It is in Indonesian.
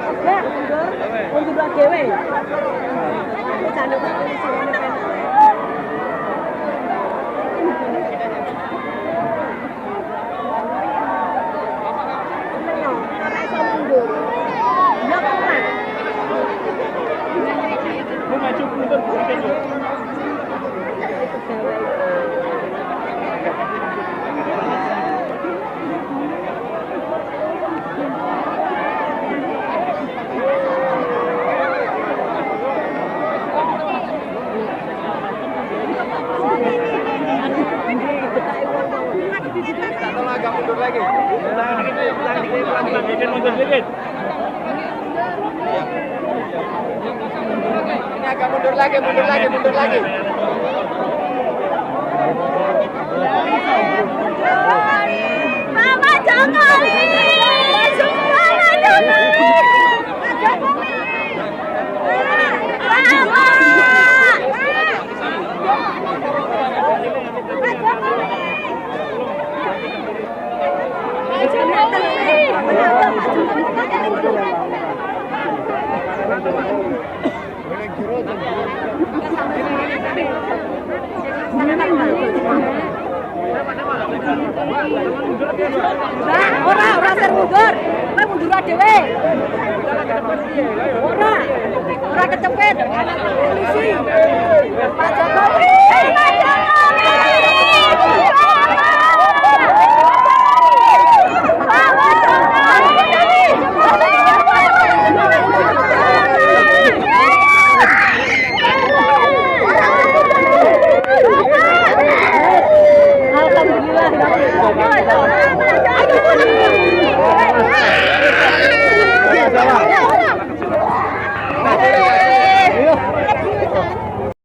Ya, untuk dua dewe. Jangan lupa polisi. Maju mundur mungkin ya. Agak mundur lagi. Mundur dikit. Ini agak mundur lagi. Mama Jokowi, semuanya Jokowi. Mama. Ora ser mundur. Kowe mundur dhewe. Ora kecepet. Polisi. Pak Jokowi.